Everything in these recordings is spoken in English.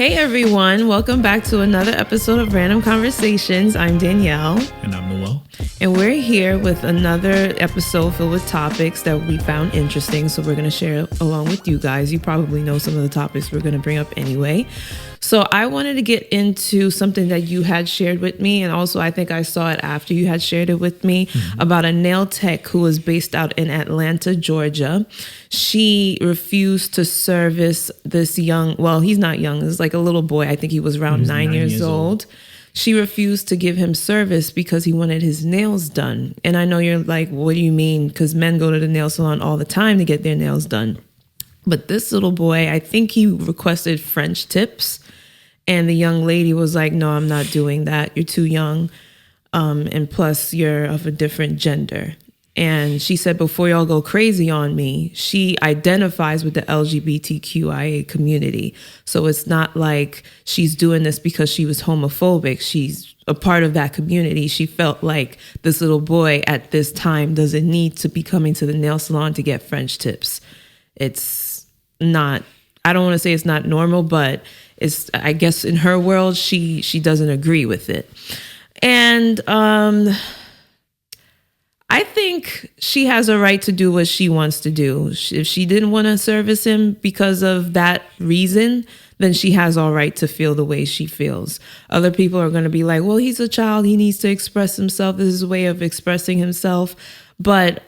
Hey everyone, welcome back to another episode of Random Conversations. I'm Danielle. And I'm Noel. And we're here with another episode filled with topics that we found interesting. So we're going to share along with you guys. You probably know some of the topics we're going to bring up anyway. So I wanted to get into something that you had shared with me. And also I think I saw it after you had shared it with me about a nail tech who was based out in Atlanta, Georgia. She refused to service this young, well, he's not young. It's like a little boy. I think he was around 9 years old. She refused to give him service because he wanted his nails done. And I know you're like, what do you mean? Because men go to the nail salon all the time to get their nails done. But this little boy, I think he requested French tips. And the young lady was like, no, I'm not doing that. You're too young. And plus, you're of a different gender. And she said, before y'all go crazy on me, she identifies with the LGBTQIA community. So it's not like she's doing this because she was homophobic. She's a part of that community. She felt like this little boy at this time doesn't need to be coming to the nail salon to get French tips. It's not, I don't want to say it's not normal, but it's, I guess in her world, she doesn't agree with it. And I think she has a right to do what she wants to do. If she didn't want to service him because of that reason, then she has all right to feel the way she feels. Other people are going to be like, well, he's a child. He needs to express himself. This is a way of expressing himself. But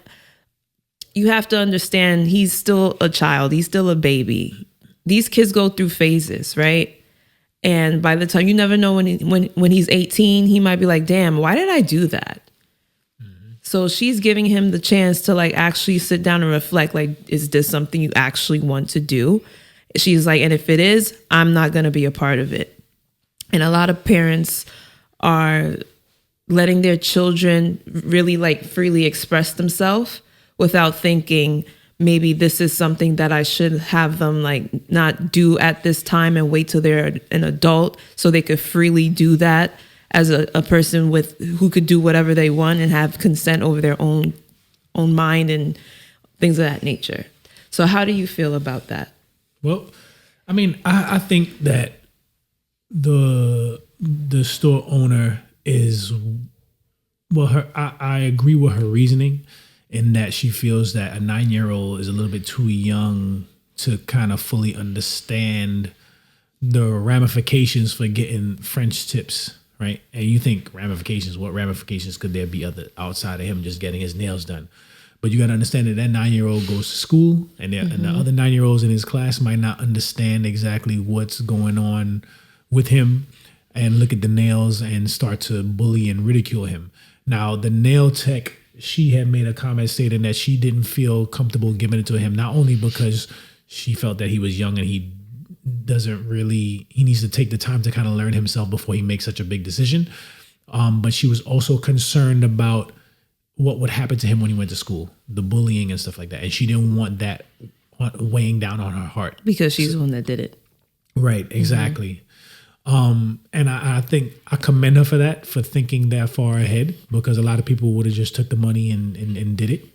you have to understand he's still a child. He's still a baby. These kids go through phases, right? And by the time, you never know when he's 18, he might be like, damn, why did I do that? So she's giving him the chance to like actually sit down and reflect, like, is this something you actually want to do? She's like, and if it is, I'm not going to be a part of it. And a lot of parents are letting their children really like freely express themselves without thinking maybe this is something that I should have them like not do at this time and wait till they're an adult so they could freely do that as a person with who could do whatever they want and have consent over their own mind and things of that nature. So how do you feel about that? Well, I mean, I think that the store owner is, well, I agree with her reasoning in that she feels that a 9-year-old is a little bit too young to kind of fully understand the ramifications for getting French tips. Right. And you think ramifications, what ramifications could there be other outside of him just getting his nails done? But you got to understand that 9-year-old goes to school and, and the other 9-year-olds in his class might not understand exactly what's going on with him and look at the nails and start to bully and ridicule him. Now, the nail tech, she had made a comment stating that she didn't feel comfortable giving it to him, not only because she felt that he was young and he needs to take the time to kind of learn himself before he makes such a big decision. But she was also concerned about what would happen to him when he went to school, the bullying and stuff like that. And she didn't want that weighing down on her heart. Because she's the one that did it. Right, exactly. And I think I commend her for that, for thinking that far ahead, because a lot of people would have just took the money and did it.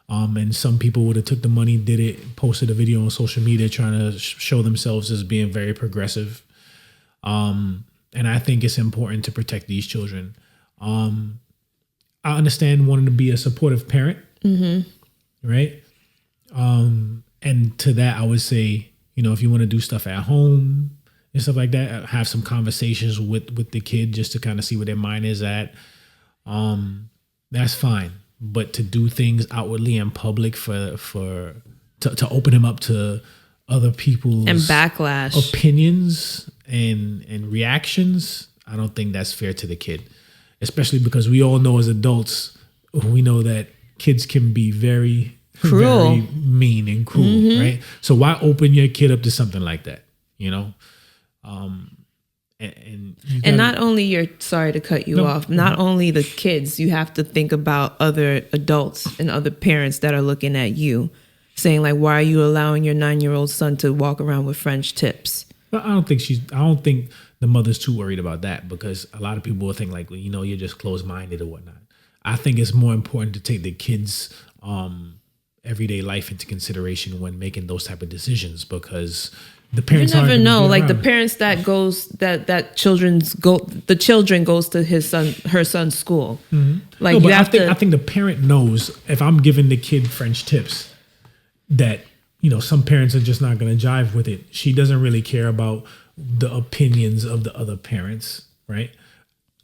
And some people would have took the money, did it, posted a video on social media trying to show themselves as being very progressive. And I think it's important to protect these children. I understand wanting to be a supportive parent, right? And to that, I would say, if you want to do stuff at home and stuff like that, have some conversations with the kid just to kind of see where their mind is at. That's fine. But to do things outwardly in public to open him up to other people's and backlash opinions and reactions, I don't think that's fair to the kid. Especially because we all know as adults, we know that kids can be very cruel, very mean and cruel, right? So why open your kid up to something like that? And not only sorry to cut you off, not only the kids, you have to think about other adults and other parents that are looking at you saying like, why are you allowing your 9-year-old son to walk around with French tips? But I don't think the mother's too worried about that, because a lot of people will think like, you're just closed-minded or whatnot. I think it's more important to take the kids' everyday life into consideration when making those type of decisions, because the You parents never aren't gonna know. be Like the around. parents the children goes to her son's school. Like No, you but have I think the parent knows, if I'm giving the kid French tips, that, you know, some parents are just not going to jive with it. She doesn't really care about the opinions of the other parents, right?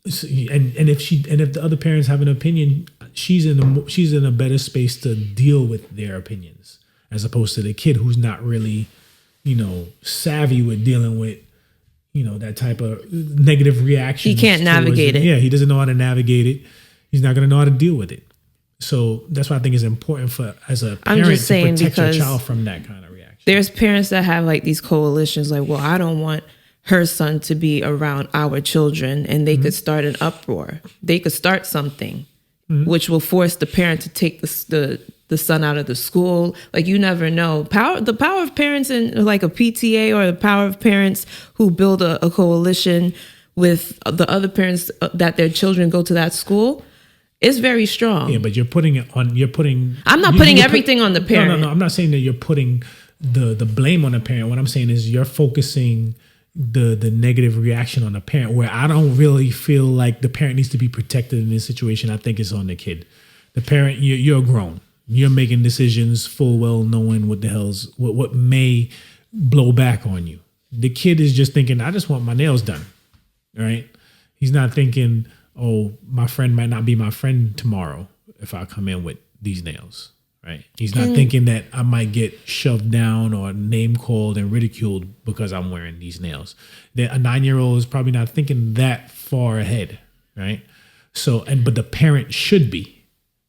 So, and if the other parents have an opinion, she's in a better space to deal with their opinions, as opposed to the kid who's not really, you know, savvy with dealing with, you know, that type of negative reaction. He can't navigate it. Yeah, he doesn't know how to navigate it. He's not going to know how to deal with it. So that's why I think it's important for, as a I'm parent, just to saying, protect your because child from that kind of reaction. there's parents that have like these coalitions, like, well, I don't want her son to be around our children, and they could start an uproar. They could start something, which will force the parent to take the son out of the school. Like, you never know. The power of parents in like a PTA, or the power of parents who build a coalition with the other parents that their children go to that school, is very strong. Yeah, but you're putting it on. I'm not putting everything on the parent. No. I'm not saying that you're putting the blame on the parent. What I'm saying is you're focusing the negative reaction on the parent, where I don't really feel like the parent needs to be protected in this situation. I think it's on the kid. The parent, you're grown. You're making decisions full well knowing what the hell's what may blow back on you. The kid is just thinking, I just want my nails done, right? He's not thinking, oh, my friend might not be my friend tomorrow if I come in with these nails, right? He's not thinking that I might get shoved down or name called and ridiculed because I'm wearing these nails. That a 9-year-old is probably not thinking that far ahead, right? So, but the parent should be.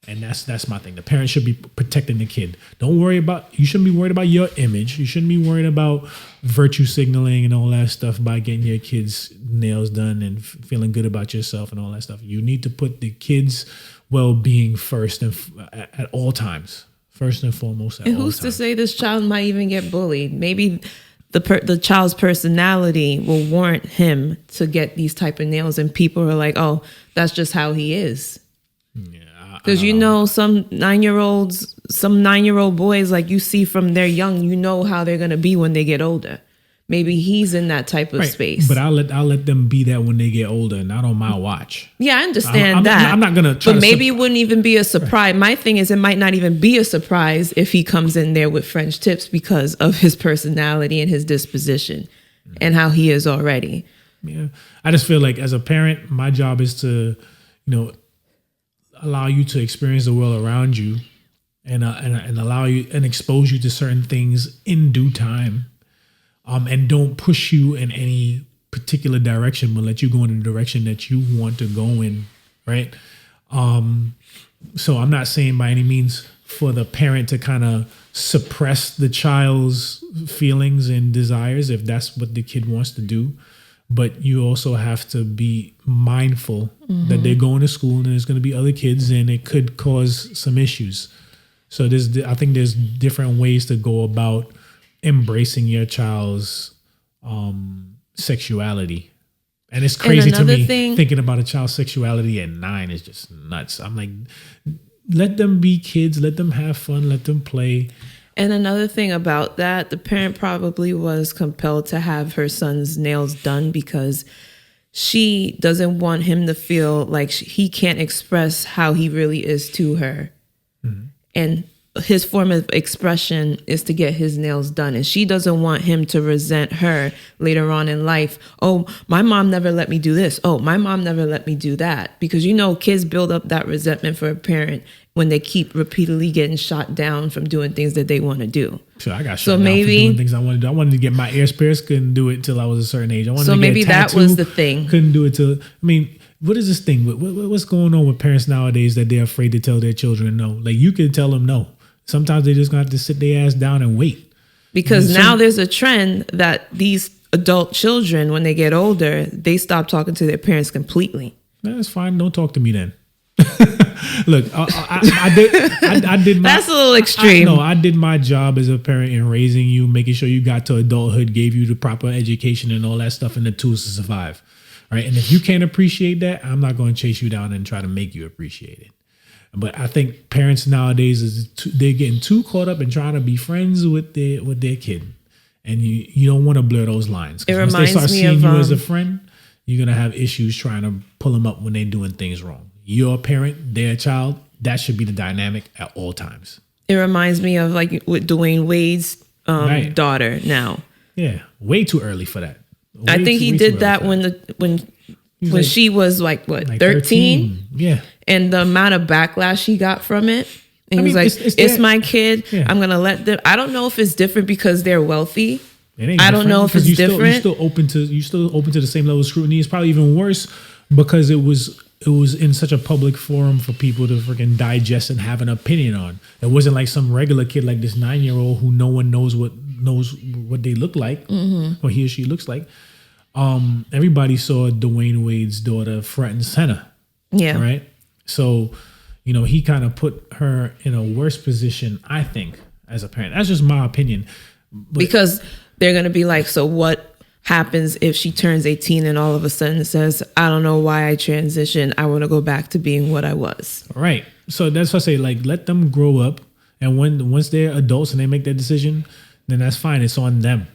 And that's my thing. The parent should be protecting the kid. You shouldn't be worried about your image. You shouldn't be worried about virtue signaling and all that stuff by getting your kids' nails done and feeling good about yourself and all that stuff. You need to put the kids' well-being first and at all times. First and foremost at all times. And who's to say this child might even get bullied? Maybe the child's personality will warrant him to get these type of nails, and people are like, oh, that's just how he is. Yeah. Because you know, some 9-year-old boys, like you see from they're young, you know how they're gonna be when they get older. Maybe he's in that type of space. But I'll let them be that when they get older, not on my watch. Yeah, I understand that. I'm not gonna try. But maybe it wouldn't even be a surprise. My thing is, it might not even be a surprise if he comes in there with French tips because of his personality and his disposition and how he is already. Yeah, I just feel like as a parent, my job is to, allow you to experience the world around you, and allow you and expose you to certain things in due time, and don't push you in any particular direction, but let you go in the direction that you want to go in, right? So I'm not saying by any means for the parent to kind of suppress the child's feelings and desires if that's what the kid wants to do. But you also have to be mindful that they're going to school and there's going to be other kids and it could cause some issues. So I think there's different ways to go about embracing your child's sexuality. And it's crazy to me thinking about a child's sexuality at 9 is just nuts. I'm like, let them be kids, let them have fun, let them play. And another thing about that, the parent probably was compelled to have her son's nails done because she doesn't want him to feel like he can't express how he really is to her. Mm-hmm. And his form of expression is to get his nails done. And she doesn't want him to resent her later on in life. Oh, my mom never let me do this. Oh, my mom never let me do that. Because, kids build up that resentment for a parent when they keep repeatedly getting shot down from doing things that they want to do. Sure, I got shot down for doing things I wanted to do. I wanted to get my ears pierced, couldn't do it until I was a certain age. I wanted to get a tattoo, that was the thing. Couldn't do it till, what is this thing? What's going on with parents nowadays that they're afraid to tell their children no? Like, you can tell them no. Sometimes they just gonna have to sit their ass down and wait. Because now there's a trend that these adult children, when they get older, they stop talking to their parents completely. That's fine. Don't talk to me then. Look, I did. That's a little extreme. I did my job as a parent in raising you, making sure you got to adulthood, gave you the proper education and all that stuff and the tools to survive. Right. And if you can't appreciate that, I'm not going to chase you down and try to make you appreciate it. But I think parents nowadays they're getting too caught up in trying to be friends with their kid, and you don't want to blur those lines. It Once they reminds start me seeing of, you as a friend, you're gonna have issues trying to pull them up when they're doing things wrong. You're a parent, they're a child. That should be the dynamic at all times. It reminds me of like with Dwayne Wade's Right. daughter now. Yeah, way too early for that. I think he did that when like- she was like what, like 13? Yeah. And the amount of backlash he got from it. And I he was mean, like, it's it's that- my kid. Yeah. I'm going to let them. I don't know if it's different because they're wealthy. It ain't I don't different know if because it's different. You're still open to the same level of scrutiny. It's probably even worse because it was in such a public forum for people to freaking digest and have an opinion on. It wasn't like some regular kid like this 9-year-old who no one knows what they look like or he or she looks like. Everybody saw Dwayne Wade's daughter front and center. Yeah. Right. So, he kind of put her in a worse position, I think, as a parent. That's just my opinion. Because they're going to be like, so what happens if she turns 18 and all of a sudden says, I don't know why I transitioned. I want to go back to being what I was. Right. So that's what I say, like, let them grow up. And once they're adults and they make that decision, then that's fine. It's on them.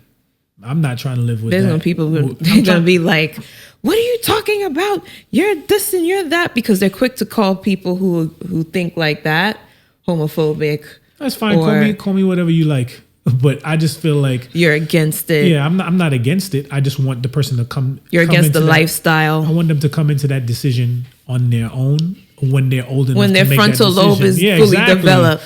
I'm not trying to live with There's that. going to be people who are going to be like, what are you talking about? You're this and you're that, because they're quick to call people who think like that homophobic. That's fine. or Call me whatever you like. But I just feel like, you're against it. yeah, I'm not against it. I just want the person to come. You're against into the that- lifestyle. I want them to come into that decision on their own when they're old enough. When their to make frontal that lobe is decision. fully developed.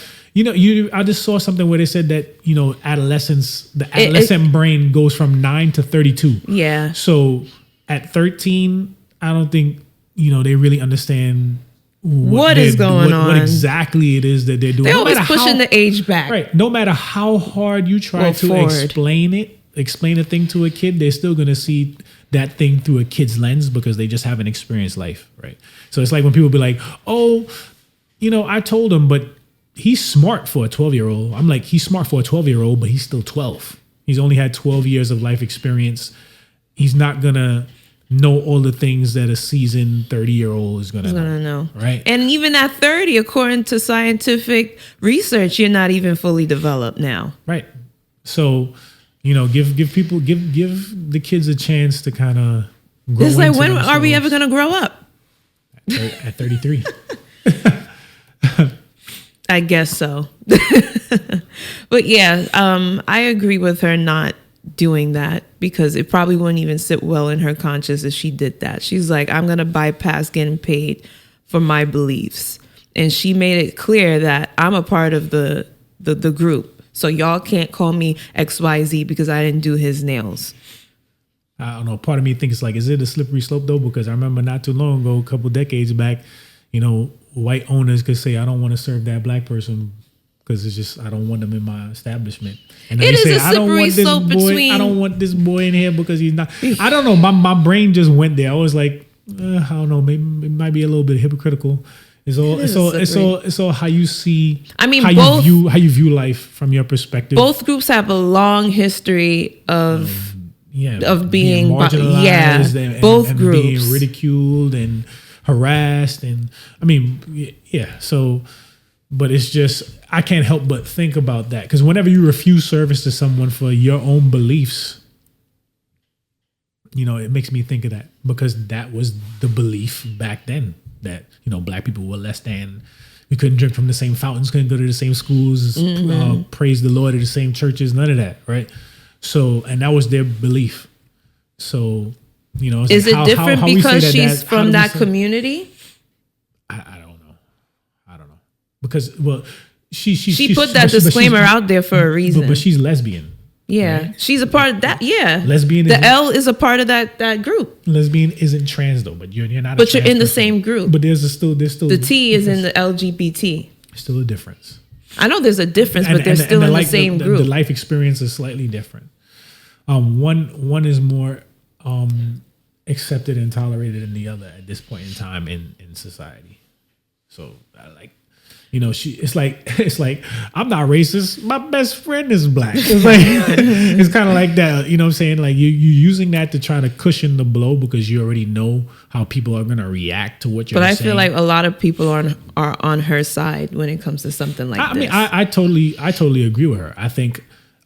I just saw something where they said that the adolescent brain goes from 9 to 32. Yeah. So at 13, I don't think they really understand What is going on? What exactly it is that they're doing. They're No always matter pushing how- the age back. Right. No matter how hard you try Well, to forward. explain a thing to a kid, they're still gonna see that thing through a kid's lens because they just haven't experienced life. Right. So it's like when people be like, "Oh, I told him, but he's smart for a 12-year-old." I'm like, he's smart for a 12-year-old, but he's still 12. He's only had 12 years of life experience. He's not gonna know all the things that a seasoned 30-year-old is gonna I don't know. Right. And even at 30, according to scientific research, you're not even fully developed now. Right. So, give the kids a chance to kind of grow. It's like, into when are we themselves. ever going to grow up? At 33? I guess so. But yeah, I agree with her not doing that because it probably wouldn't even sit well in her conscience if she did that. She's like, I'm going to bypass getting paid for my beliefs. And she made it clear that I'm a part of the group. So y'all can't call me XYZ because I didn't do his nails. I don't know. Part of me thinks like, is it a slippery slope though? Because I remember not too long ago, a couple decades back, white owners could say, I don't want to serve that black person because it's just, I don't want them in my establishment. And then It they is a I don't slippery want this slope boy. between- I don't want this boy in here because he's not. I don't know. My brain just went there. I was like, I don't know. Maybe it might be a little bit hypocritical. It's all how you see. I mean, how both- you view life from your perspective. Both groups have a long history of being marginalized and both groups being ridiculed and harassed, and so, but it's just, I can't help but think about that because whenever you refuse service to someone for your own beliefs, it makes me think of that because that was the belief back then that black people were less than. We couldn't drink from the same fountains, couldn't go to the same schools, praise the Lord at the same churches, none of that, right? So, and that was their belief. So, it's Is like it different how we say because she's how from do we that say- community? I don't know. Because, well, she put that disclaimer out there for a reason. But she's lesbian. Yeah, right? she's a part of that. Yeah, Lesbian The isn't- L is a part of that group, Lesbian isn't trans though, but you're not. but a you're trans in the person. same group. But there's still The T is in the LGBT. still a difference. I know there's a difference, but they're still in the same group. The life experience is slightly different. One is more accepted and tolerated than the other at this point in time in society. So I like, You know, it's like I'm not racist. My best friend is black. It's like it's kind of like that. You know what I'm saying? Like you're using that to try to cushion the blow because you already know how people are going to react to what you're saying. But I feel like a lot of people are on her side when it comes to something like this. I totally agree with her. I think,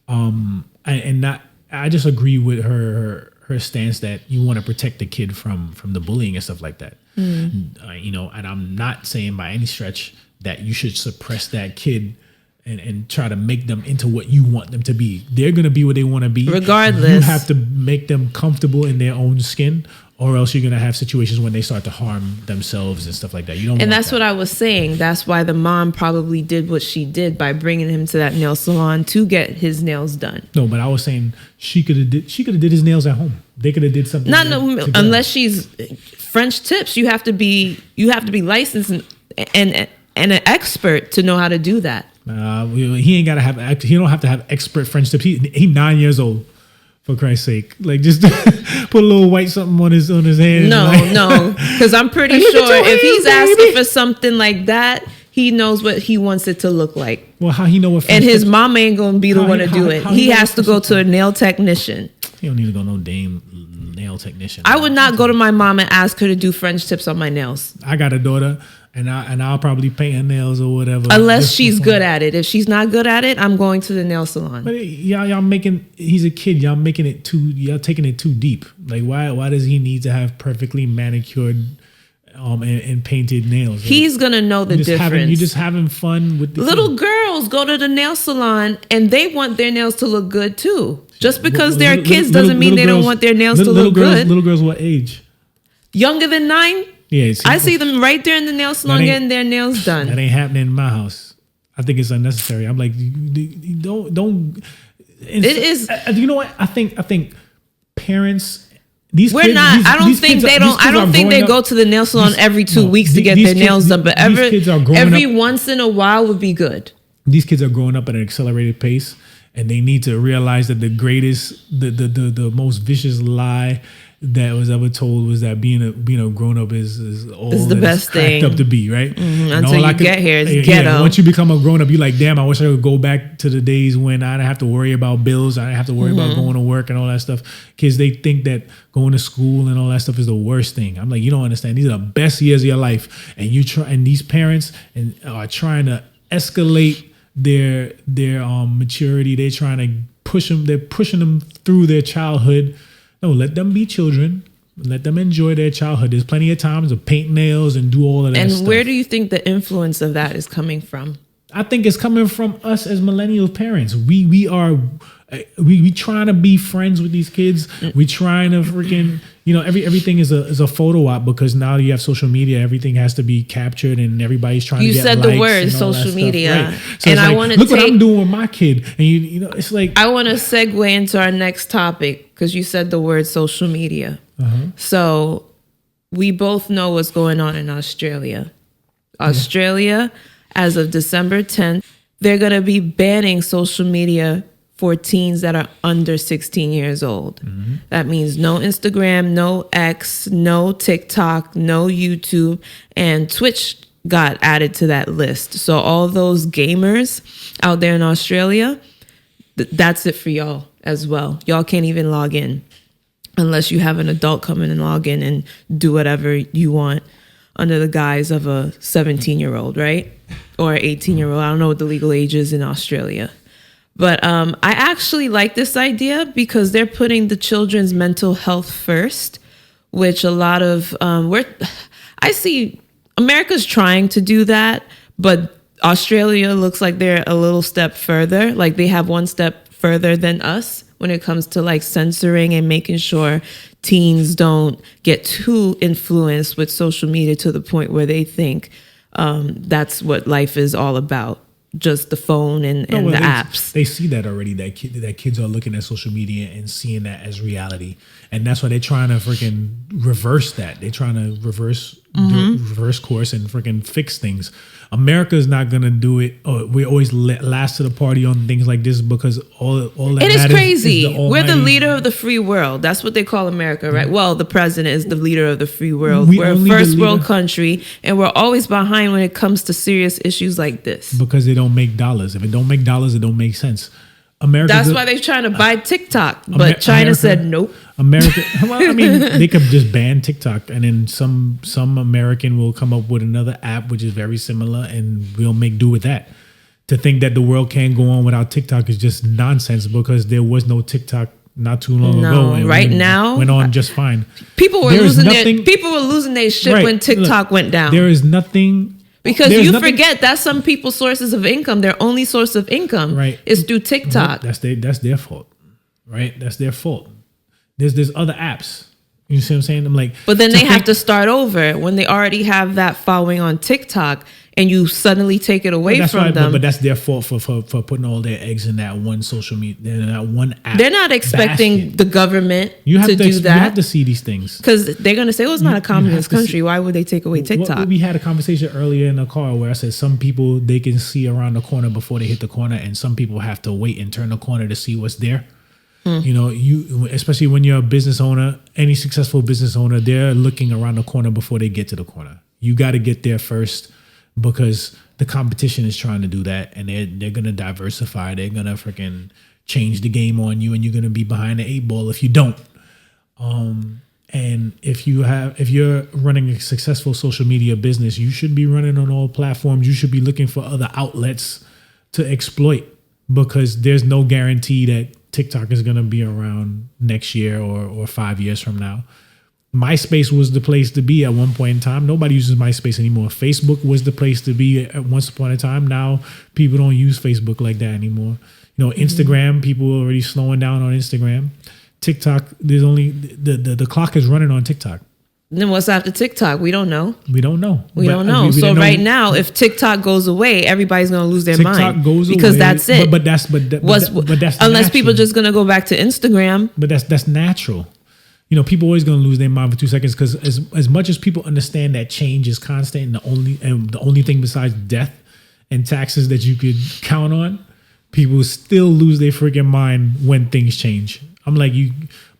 I just agree with her stance that you want to protect the kid from the bullying and stuff like that. You know, and I'm not saying by any stretch that you should suppress that kid and try to make them into what you want them to be. They're going to be what they want to be. Regardless. You have to make them comfortable in their own skin, or else you're going to have situations when they start to harm themselves and stuff like that. You don't. And that's what I was saying. That's why the mom probably did what she did by bringing him to that nail salon to get his nails done. No, but I was saying she could have did his nails at home. They could have did something. Unless she's French tips. You have to be licensed and an expert to know how to do that. He ain't got to have. He don't have to have expert French tips. He 9 years old. For Christ's sake, like just put a little white something on his hand. No, because I'm pretty sure if he's asking for something like that, he knows what he wants it to look like. Well, how he know what? And his mom ain't gonna be the one to do it. He has to go to a nail technician. He don't need to go no damn nail technician. I would not go to my mom and ask her to do French tips on my nails. I got a daughter. And I'll probably paint her nails or whatever. Unless she's good at it. If she's not good at it, I'm going to the nail salon. But y'all making, he's a kid. Y'all taking it too deep. Like why does he need to have perfectly manicured and painted nails? He's gonna know the difference. You're just having fun with the little girls go to the nail salon and they want their nails to look good too. Just because they're kids doesn't mean they don't want their nails to look good. Little girls what age? Younger than 9? Yeah, I see them right there in the nail salon getting their nails done. That ain't happening in my house. I think it's unnecessary. I'm like, don't. It is. You know what? I think parents. I don't think they go to the nail salon every 2 weeks to get their nails done. But every once in a while would be good. These kids are growing up at an accelerated pace, and they need to realize that the most vicious lie that was ever told was that being a grown up is the best thing up to be, right? Until you get here, it's ghetto. Once you become a grown up, you're like, damn, I wish I could go back to the days when I didn't have to worry about bills, I didn't have to worry about going to work and all that stuff. Kids, they think that going to school and all that stuff is the worst thing. I'm like, you don't understand. These are the best years of your life, and these parents are trying to escalate their maturity. They're trying to push them. They're pushing them through their childhood. No, let them be children. Let them enjoy their childhood. There's plenty of times to paint nails and do all of that stuff. And where do you think the influence of that is coming from? I think it's coming from us as millennial parents. We trying to be friends with these kids. We trying to freaking, everything is a photo op because now you have social media. Everything has to be captured and everybody's trying to get likes. You said the word social media. Right. So and I want to look what I'm doing with my kid. And it's like, I want to segue into our next topic because you said the word social media. So we both know what's going on in Australia. Australia, as of December 10th, they're going to be banning social media for teens that are under 16 years old. That means no Instagram, no X, no TikTok, no YouTube, and Twitch got added to that list. So all those gamers out there in Australia, that's it for y'all as well. Y'all can't even log in unless you have an adult come in and log in and do whatever you want under the guise of a 17-year-old, right? Or 18-year-old. I don't know what the legal age is in Australia. But I actually like this idea because they're putting the children's mental health first, which a lot of I see America's trying to do that, but Australia looks like they're a little step further. Like they have one step further than us when it comes to like censoring and making sure teens don't get too influenced with social media to the point where they think that's what life is all about. Just the phone and the apps. They see that already, that kids are looking at social media and seeing that as reality. And that's why they're trying to freaking reverse that. They're trying to reverse reverse course and freaking fix things. America's not gonna do it. We always last to the party on things like this because all that it is matters crazy. is We're the leader of the free world. That's what they call America, right? Well, the president is the leader of the free world. We're a first world country, and we're always behind when it comes to serious issues like this. Because they don't make dollars. If it don't make dollars, it don't make sense. That's why they're trying to buy TikTok, but China said nope. Well, I mean, they could just ban TikTok, and then some American will come up with another app which is very similar, and we'll make do with that. To think that the world can't go on without TikTok is just nonsense because there was no TikTok not too long ago. And right now went on just fine. People were losing their shit when TikTok went down. There is nothing. Because forget that's some people's sources of income. Their only source of income is through TikTok. That's their fault, right? That's their fault. There's other apps. You see what I'm saying? I'm like, but then they have to start over when they already have that following on TikTok, and you suddenly take it away from them. But that's their fault for putting all their eggs in that one social media, in that one app. They're not expecting the government to do that. You have to see these things because they're going to say, "Oh, it's not a communist country. Why would they take away TikTok?" We had a conversation earlier in the car where I said some people they can see around the corner before they hit the corner, and some people have to wait and turn the corner to see what's there. You know, especially when you're a business owner, any successful business owner, they're looking around the corner before they get to the corner. You got to get there first because the competition is trying to do that, and they're going to diversify. They're going to freaking change the game on you, and you're going to be behind the 8 ball if you don't. And if you're running a successful social media business, you should be running on all platforms. You should be looking for other outlets to exploit because there's no guarantee that TikTok is going to be around next year or 5 years from now. MySpace was the place to be at one point in time. Nobody uses MySpace anymore. Facebook was the place to be at once upon a time. Now people don't use Facebook like that anymore. You know, Instagram, people are already slowing down on Instagram. TikTok, there's only the clock is running on TikTok. Then what's after TikTok? We don't know. We don't know. So right now, if TikTok goes away, everybody's going to lose their mind. TikTok goes away because that's it. But that's unless natural. people are just going to go back to Instagram. But that's natural. You know, people always going to lose their mind for 2 seconds because as much as people understand that change is constant and the only thing besides death and taxes that you could count on, people still lose their freaking mind when things change. I'm like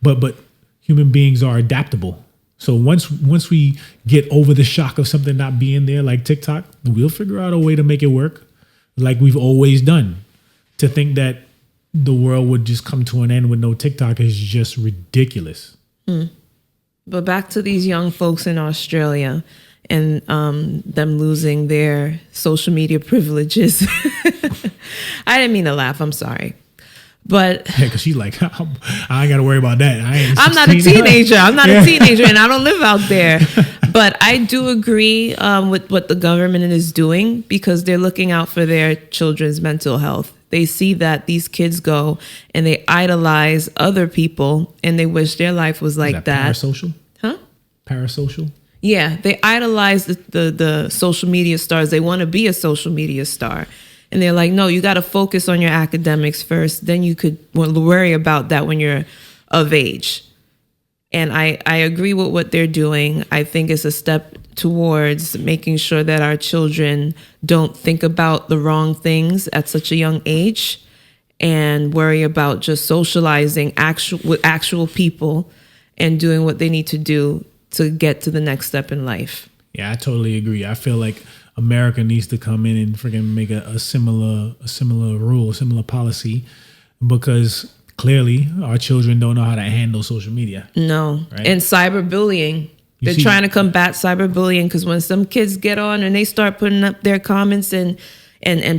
but human beings are adaptable. So once we get over the shock of something not being there, like TikTok, we'll figure out a way to make it work, like we've always done. To think that the world would just come to an end with no TikTok is just ridiculous. But back to these young folks in Australia and them losing their social media privileges. I didn't mean to laugh. I'm sorry. But yeah, because she's like, I ain't got to worry about that. I'm not a teenager. I'm not a teenager, and I don't live out there. But I do agree with what the government is doing because they're looking out for their children's mental health. They see that these kids go and they idolize other people, and they wish their life was like that. Parasocial? Huh? Parasocial? Yeah, they idolize the social media stars. They want to be a social media star. And they're like, no, you got to focus on your academics first. Then you could worry about that when you're of age. And I agree with what they're doing. I think it's a step towards making sure that our children don't think about the wrong things at such a young age and worry about just socializing with actual people and doing what they need to do to get to the next step in life. Yeah, I totally agree. I feel like America needs to come in and freaking make a similar rule, a similar policy, because clearly our children don't know how to handle social media. No. Right? And cyberbullying. They're trying to combat cyberbullying because when some kids get on and they start putting up their comments and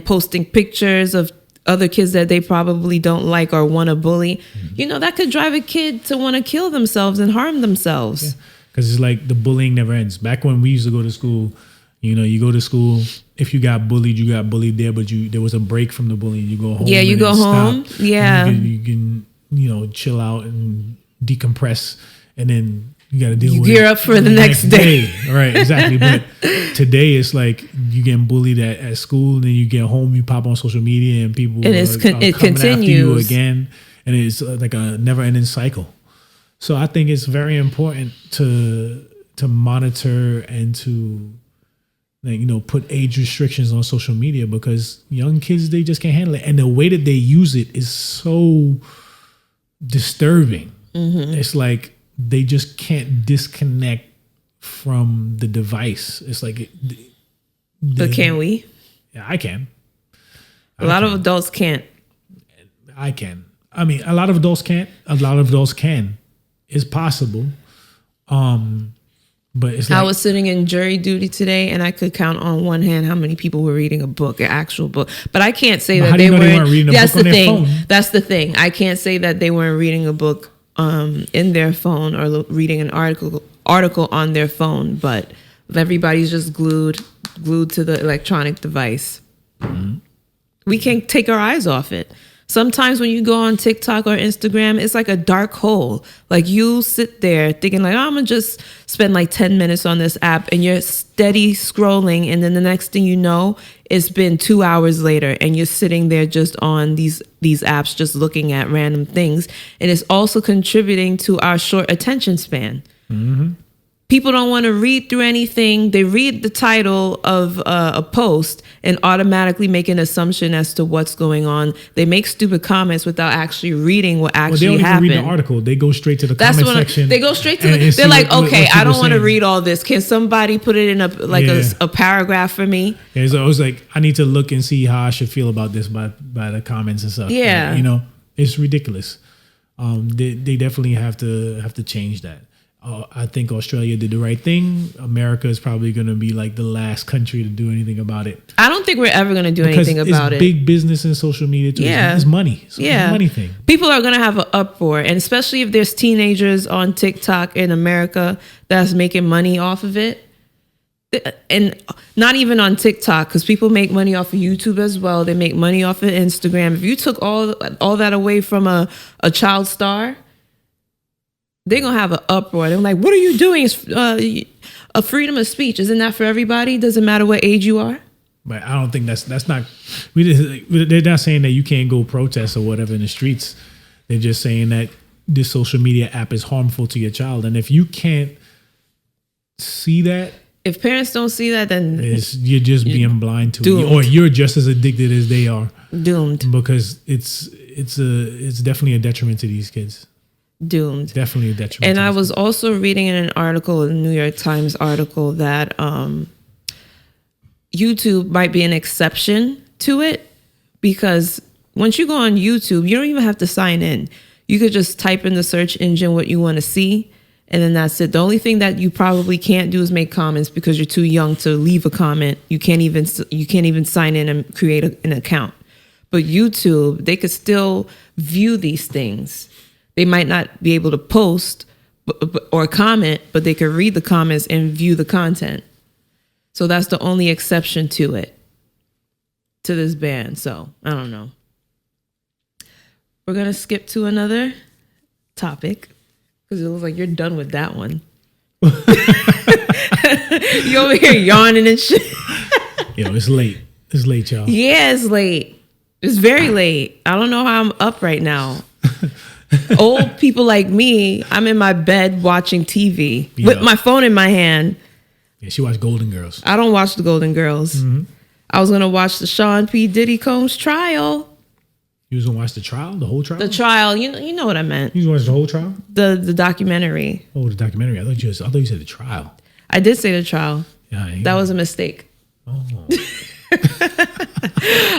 posting pictures of other kids that they probably don't like or want to bully, you know, that could drive a kid to want to kill themselves and harm themselves. Because it's like the bullying never ends. Back when we used to go to school, you know, you go to school. If you got bullied there, but there was a break from the bullying. You go home. Yeah, you go home. Stop, yeah, you can chill out and decompress, and then you got to deal with. Gear up for the next day. Right, exactly. But today it's like you getting bullied at school, and then you get home, you pop on social media, and people it coming continues after you again, and it's like a never-ending cycle. So I think it's very important to monitor and to, like, put age restrictions on social media, because young kids, they just can't handle it, and the way that they use it is so disturbing. It's like they just can't disconnect from the device. It's like, but can we? Yeah, I can. A lot of adults can't. I can. I mean, a lot of adults can't. A lot of adults can. It's possible. But it's like, I was sitting in jury duty today, and I could count on one hand how many people were reading a book, an actual book. But I can't say that they weren't reading a that's book the on their thing. phone. That's the thing. I can't say that they weren't reading a book in their phone or reading an article on their phone. But everybody's just glued to the electronic device. We can't take our eyes off it. Sometimes when you go on TikTok or Instagram, it's like a dark hole. Like, you sit there thinking like, oh, I'm going to just spend like 10 minutes on this app, and you're steady scrolling. And then the next thing you know, it's been 2 hours later, and you're sitting there just on these apps, just looking at random things. And it's also contributing to our short attention span. People don't want to read through anything. They read the title of a post and automatically make an assumption as to what's going on. They make stupid comments without actually reading what actually happened. They don't even read the article. They go straight to the comment section. They go straight to they're like, okay, I don't want to read all this. Can somebody put it in a paragraph for me? Yeah, so I was like, I need to look and see how I should feel about this by the comments and stuff. Yeah. Like, it's ridiculous. They definitely have to change that. I think Australia did the right thing. America is probably going to be like the last country to do anything about it. I don't think we're ever going to do anything about it. It's big business and social media too. Yeah. It's money. So it's a money thing. People are going to have an uproar, and especially if there's teenagers on TikTok in America that's making money off of it. And not even on TikTok, because people make money off of YouTube as well. They make money off of Instagram. If you took all that away from a child star, they're going to have an uproar. They're like, what are you doing? It's a freedom of speech. Isn't that for everybody? Doesn't matter what age you are? But I don't think that's not, they're not saying that you can't go protest or whatever in the streets. They're just saying that this social media app is harmful to your child. And if you can't see that, if parents don't see that, then you're just being blind to doomed. it, or you're just as addicted as they are. Doomed. Because it's definitely a detriment to these kids. Doomed. Definitely a detriment. And I was also reading in an article, a New York Times article, that YouTube might be an exception to it, because once you go on YouTube, you don't even have to sign in. You could just type in the search engine what you want to see, and then that's it. The only thing that you probably can't do is make comments, because you're too young to leave a comment. You can't even sign in and create an account. But YouTube, they could still view these things. They might not be able to post or comment, but they could read the comments and view the content. So that's the only exception to it, to this ban. So I don't know. We're going to skip to another topic, because it looks like you're done with that one. You over here yawning and shit. It's late. It's late, y'all. Yeah, it's late. It's very late. I don't know how I'm up right now. Old people like me, I'm in my bed watching TV with my phone in my hand. Yeah, she watched Golden Girls. I don't watch the Golden Girls. I was going to watch the Sean P. Diddy Combs trial. You was going to watch the trial? The whole trial? The trial. You know what I meant. You was going to watch the whole trial? The documentary. Oh, the documentary. I thought you said the trial. I did say the trial. Yeah. That was a mistake. Oh.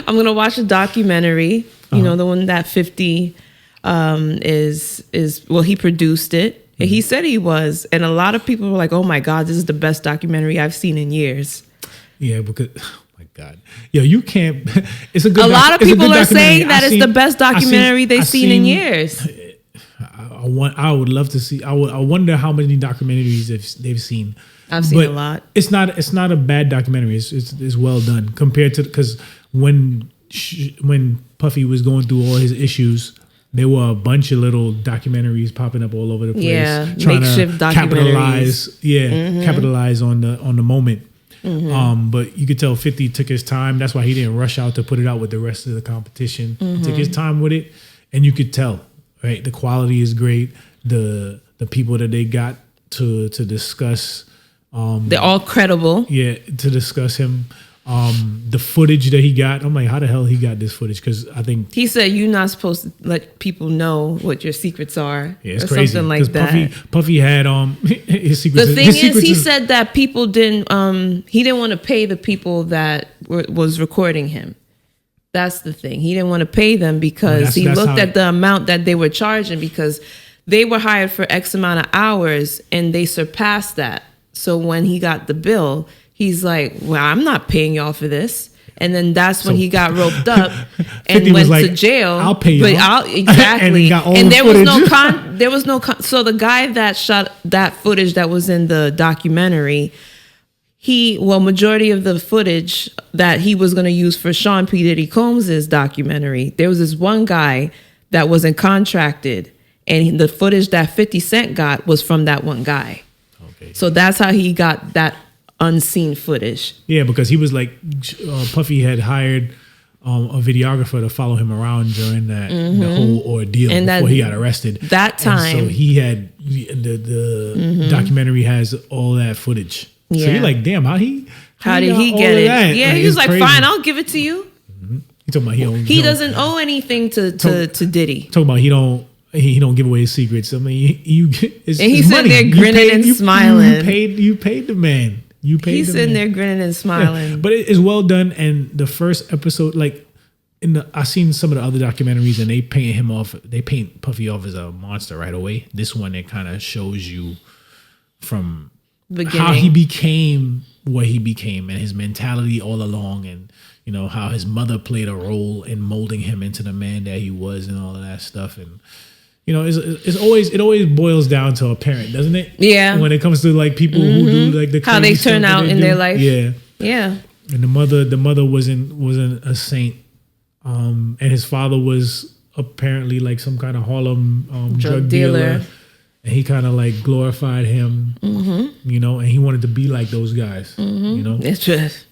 I'm going to watch the documentary. You know, the one that 50... he produced it. And he said he was, and a lot of people were like, "Oh my God, this is the best documentary I've seen in years." Yeah, because oh my God, you can't. It's a good. A lot of people are saying that it's the best documentary they've seen in years. I would love to see. I wonder how many documentaries they've seen. I've seen a lot. It's not a bad documentary. It's well done compared to, because when Puffy was going through all his issues, there were a bunch of little documentaries popping up all over the place. Yeah, trying makeshift to capitalize. Yeah, capitalize on the moment. But you could tell 50 took his time. That's why he didn't rush out to put it out with the rest of the competition. He took his time with it, and you could tell, right? The quality is great. The people that they got to discuss. They're all credible. Yeah, to discuss him. The footage that he got. I'm like, how the hell he got this footage? Because I think he said you're not supposed to let people know what your secrets are. Yeah, it's or crazy. Something like that. Puffy had his secrets. The thing is, he said that people didn't. He didn't want to pay the people that was recording him. That's the thing. He didn't want to pay them because he looked at the amount that they were charging because they were hired for X amount of hours and they surpassed that. So when he got the bill, he's like, well, I'm not paying y'all for this. And then that's when he got roped up and went to jail. I'll pay you. Exactly. and there was no so the guy that shot that footage that was in the documentary, majority of the footage that he was going to use for Sean P. Diddy Combs' documentary, there was this one guy that wasn't contracted. And the footage that 50 Cent got was from that one guy. Okay. So that's how he got that unseen footage. Yeah, because he was like, Puffy had hired a videographer to follow him around during that the whole ordeal and before he got arrested. That time, and so he had the documentary has all that footage. Yeah. So you're like, damn, how did he get it? That? Yeah, he was like, crazy. Fine, I'll give it to you. He talking about he doesn't owe anything to Diddy. Talking about he don't give away his secrets. I mean, it's he's sitting there grinning and smiling. You paid the man. He's sitting there grinning and smiling. Yeah, but it's well done. And the first episode, like I seen some of the other documentaries, and they paint him off. They paint Puffy off as a monster right away. This one, it kind of shows you from how he became what he became, and his mentality all along, and you know how his mother played a role in molding him into the man that he was, and all of that stuff, and. You know, it always boils down to a parent, doesn't it? Yeah. When it comes to like people who do like the how they turn out in their life. Yeah. Yeah. And the mother wasn't a saint, and his father was apparently like some kind of Harlem drug dealer, and he kind of like glorified him. You know, and he wanted to be like those guys. You know, it's just.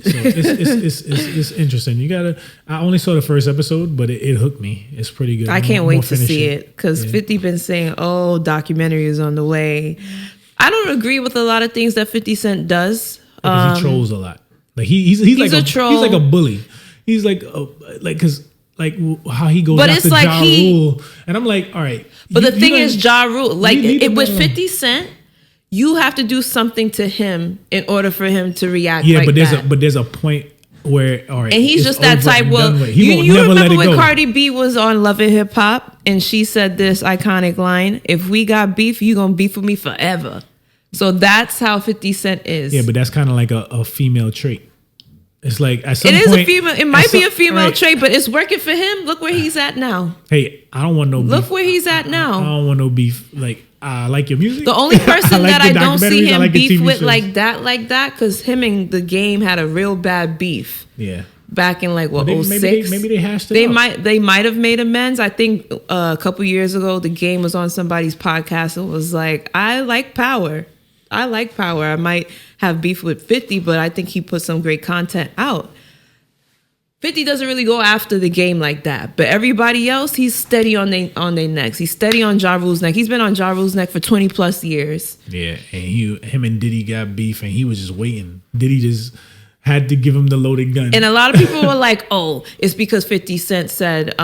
So it's interesting. I only saw the first episode, but it hooked me. It's pretty good. I can't wait to see it because 50 been saying, "Oh, documentary is on the way." I don't agree with a lot of things that 50 Cent does. Because he trolls a lot. Like he's like a troll. He's like a bully. He's like how he goes but after it's like Ja Rule, and I'm like, all right. But the thing is, Ja Rule, like with 50 Cent. You have to do something to him in order for him to react. Yeah, like but there's a point where all right, and he's just that type. Well, you remember when Cardi B was on Love and Hip Hop and she said this iconic line: "If we got beef, you gonna beef with me forever." So that's how 50 Cent is. Yeah, but that's kind of like a female trait. It's like at some point, it is a female. It might be a female trait, but it's working for him. Look where he's at now. Hey, I don't want no. Look beef. where he's at now. I don't want no beef. Like. I like your music. The only person like that I don't see him beef with shows. like that, because him and the Game had a real bad beef. Yeah. Back in like 06. Maybe they hashed it out. They might have made amends. I think a couple years ago, the Game was on somebody's podcast and was like, I like Power. I might have beef with 50, but I think he put some great content out. 50 doesn't really go after the Game like that, but everybody else, he's steady on their necks. He's steady on Ja Rule's neck. He's been on Ja Rule's neck for 20 plus years. Yeah, and him and Diddy got beef, and he was just waiting. Diddy just had to give him the loaded gun. And a lot of people were like, "Oh, it's because 50 Cent said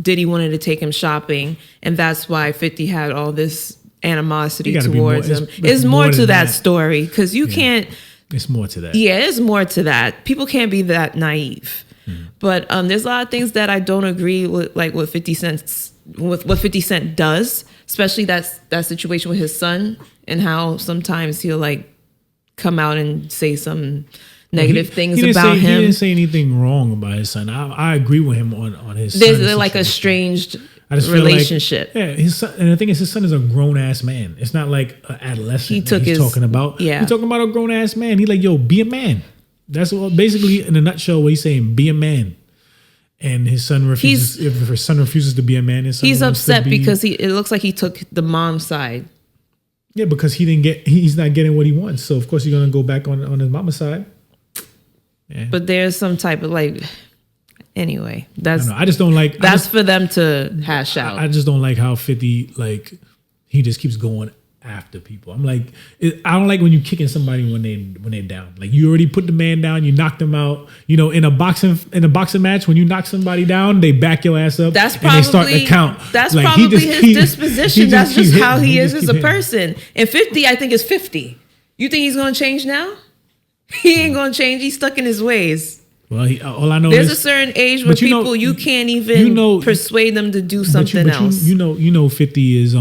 Diddy wanted to take him shopping, and that's why 50 had all this animosity towards him." It's more to that story because you can't. It's more to that. Yeah, it's more to that. People can't be that naive. But there's a lot of things that I don't agree with, like with 50 Cent, with what 50 Cent does, especially that situation with his son and how sometimes he'll like come out and say some negative things about him. He didn't say anything wrong about his son. I agree with him on his son. There's like a estranged relationship. His son, and the thing is, his son is a grown ass man. It's not like an adolescent he's talking about. Yeah. He's talking about a grown ass man. He's like, yo, be a man. That's what basically in a nutshell what he's saying, be a man. And his son refuses. If his son refuses to be a man, he's upset because it looks like he took the mom's side. Yeah, because he's not getting what he wants. So of course he's gonna go back on his mama's side. Yeah. But there's some type of like. Anyway, I just don't like. That's for them to hash out. I just don't like how 50 like he just keeps going after people. I'm like, I don't like when you kicking somebody when they're down. Like you already put the man down, you knocked them out. You know, in a boxing match, when you knock somebody down, they back your ass up. That's probably, and they start to count. That's like, probably his disposition. That's just how he is as a hitting. person. And 50, I think, is 50. You think he's going to change now? He ain't going to change. He's stuck in his ways. Well, all I know there's is, a certain age where people you can't even persuade them to do something else. You know, 50 is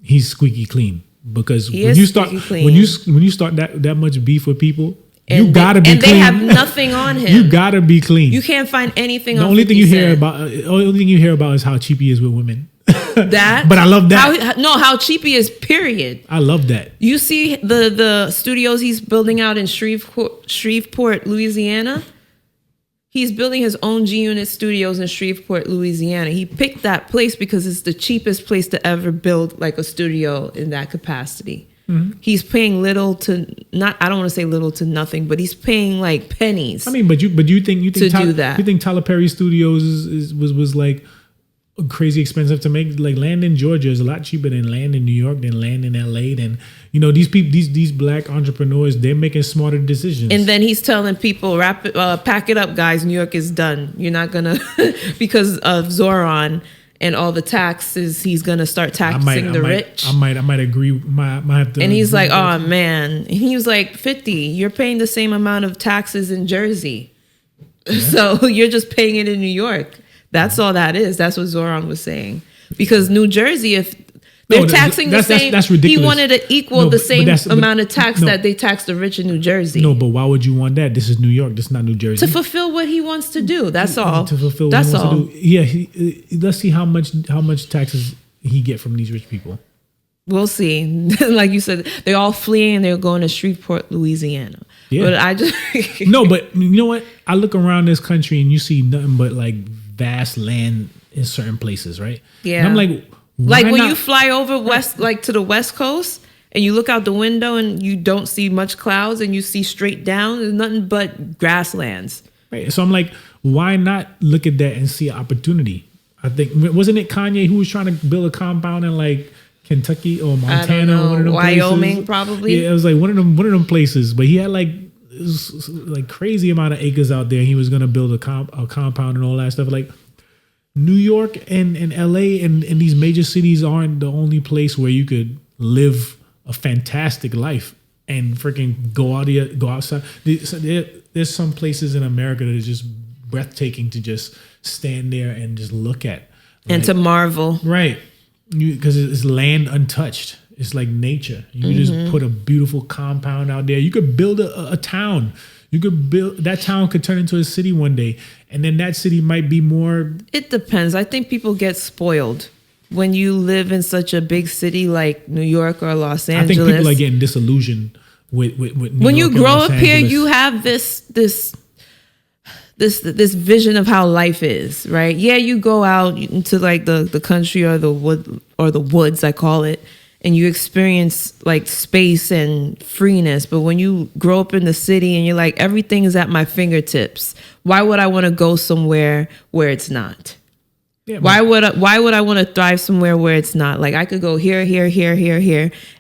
he's squeaky clean because when you start that much beef with people, you gotta be clean. And they have nothing on him. You gotta be clean. You can't find anything. The only thing you hear about is how cheap he is with women. That, but I love that. How cheap he is. Period. I love that. You see the studios he's building out in Shreveport, Louisiana. He's building his own G-Unit studios in Shreveport, Louisiana. He picked that place because it's the cheapest place to ever build like a studio in that capacity. Mm-hmm. He's paying little to not. I don't want to say little to nothing, but he's paying like pennies. I mean, but you think do that? You think Tyler Perry Studios was like crazy expensive to make? Like land in Georgia is a lot cheaper than land in New York, than land in LA. Than, you know, these people, these black entrepreneurs, they're making smarter decisions. And then he's telling people, pack it up, guys. New York is done. You're not gonna because of Zoran and all the taxes. He's gonna start taxing the rich. I might agree. Might have to. And he's like, oh man. And he was like, 50. You're paying the same amount of taxes in Jersey, so you're just paying it in New York. That's all that is. That's what Zoran was saying. Because New Jersey, if they're taxing the same, that's ridiculous. He wanted to equal the same amount of tax that they tax the rich in New Jersey. No, but why would you want that? This is New York. This is not New Jersey. To fulfill what he wants to do. That's all. To fulfill what he wants to do. Yeah, let's see how much taxes he get from these rich people. We'll see. Like you said, they're all fleeing and they're going to Shreveport, Louisiana. Yeah. But I just no, but you know what? I look around this country and you see nothing but like vast land in certain places, right? Yeah. And I'm like, when you fly over to the West Coast and you look out the window and you don't see much clouds and you see straight down, there's nothing but grasslands. Right. So I'm like, why not look at that and see an opportunity? I think, wasn't it Kanye who was trying to build a compound in like Kentucky or Montana or one of them Wyoming places? probably? Yeah, it was like one of them places, but he had like crazy amount of acres out there. He was gonna build a compound and all that stuff. Like New York and LA and these major cities aren't the only place where you could live a fantastic life and freaking go outside. There's some places in America that is just breathtaking to just stand there and just look at. And to marvel. Right. Because it's land untouched. It's like nature. You just put a beautiful compound out there. You could build a town. You could build that town could turn into a city one day, and then that city might be more. It depends. I think people get spoiled when you live in such a big city like New York or Los Angeles. I think people are getting disillusioned with New when York you grow up here, you have this vision of how life is, right? Yeah, you go out into like the country or the woods, I call it. And you experience like space and freeness. But when you grow up in the city and you're like, everything is at my fingertips. Why would I want to go somewhere where it's not? Yeah, why would I want to thrive somewhere where it's not? Like I could go here,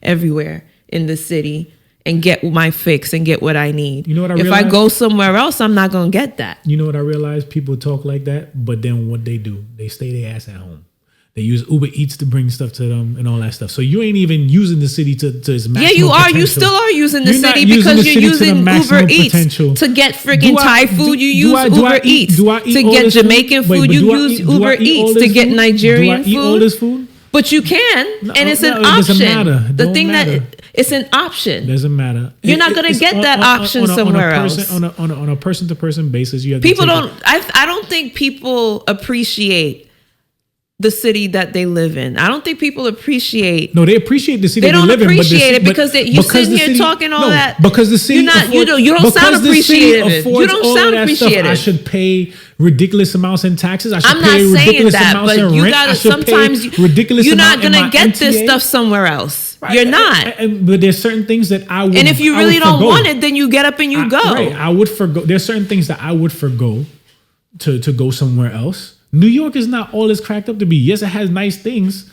everywhere in the city and get my fix and get what I need. You know what I realized? If I go somewhere else, I'm not going to get that. You know what I realized? People talk like that, but then what they do, they stay their ass at home. They use Uber Eats to bring stuff to them and all that stuff. So you ain't even using the city to its maximum you are. potential. You still are using the city because you're using Uber Eats to get freaking Thai food. You use Uber Eats to get Jamaican food. You use Uber Eats to get Nigerian food. Do I eat all this food? But you can, and it's an option. It doesn't matter. The thing that it's an option. Doesn't matter. You're not going to get that option somewhere else. On a person to person basis, you have people don't. I don't think people appreciate the city that they live in. I don't think people appreciate. No, they appreciate the city they they live in. They don't appreciate it because you're sitting here talking all that. Because the city, you don't sound appreciative. You don't sound appreciative. I should pay ridiculous amounts in taxes. I should I'm pay not saying ridiculous that, amounts but in you rent. gotta sometimes you're not gonna get this stuff somewhere else. Right. You're not. But there's certain things that I would. And if you really don't want it, then you get up and you go. Right. I would forgo. There's certain things that I would forgo to go somewhere else. New York is not all it's cracked up to be. Yes, it has nice things,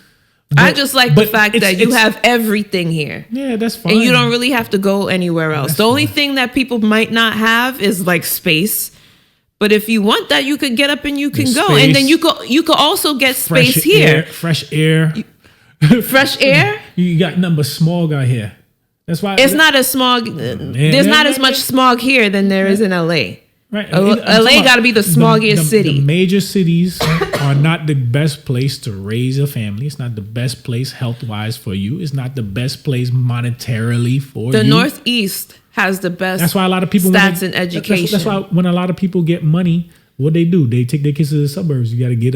I just like the but fact that you have everything here. Yeah, that's fine. And you don't really have to go anywhere else. That's the only thing that people might not have is like space. But if you want that, you could get up and you can go. Space. And then you could also get space here. Fresh air. Fresh air? You got nothing but smog out here. That's why it's not as smog. There's not as much smog here than there is in LA. Right. LA got to be the smoggiest city. The major cities are not the best place to raise a family. It's not the best place health-wise for you. It's not the best place monetarily for you. The Northeast has the best. That's why a lot of people stats in education. That's why when a lot of people get money, what they do, they take their kids to the suburbs. You got to get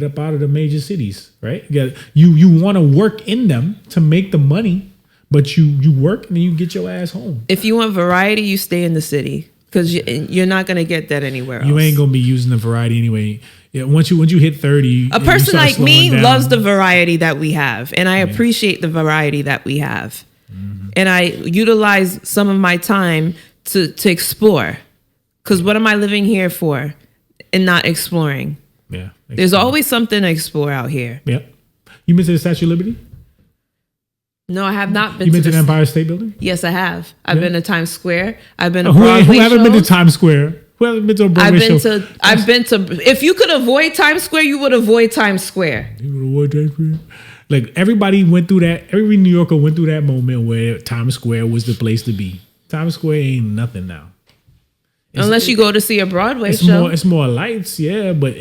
up out of the major cities, right? You want to work in them to make the money, but you work and then you get your ass home. If you want variety, you stay in the city. Because you're not going to get that anywhere else. You ain't going to be using the variety anyway. Yeah, once you hit 30, a person like me loves the variety that we have, and I appreciate the variety that we have. Mm-hmm. And I utilize some of my time to explore. Because what am I living here for and not exploring? Yeah, there's always something to explore out here. Yeah. You been to the Statue of Liberty? No, I have not been. You been to the Empire State Building? Yes, I have. I've been to Times Square. I've been to Broadway Who haven't been to shows. Times Square? Who hasn't been to a Broadway show? I've been to. If you could avoid Times Square, you would avoid Times Square. You would avoid Times Square. Like everybody went through that. Every New Yorker went through that moment where Times Square was the place to be. Times Square ain't nothing now. Unless you go to see a Broadway show. It's more lights, yeah, but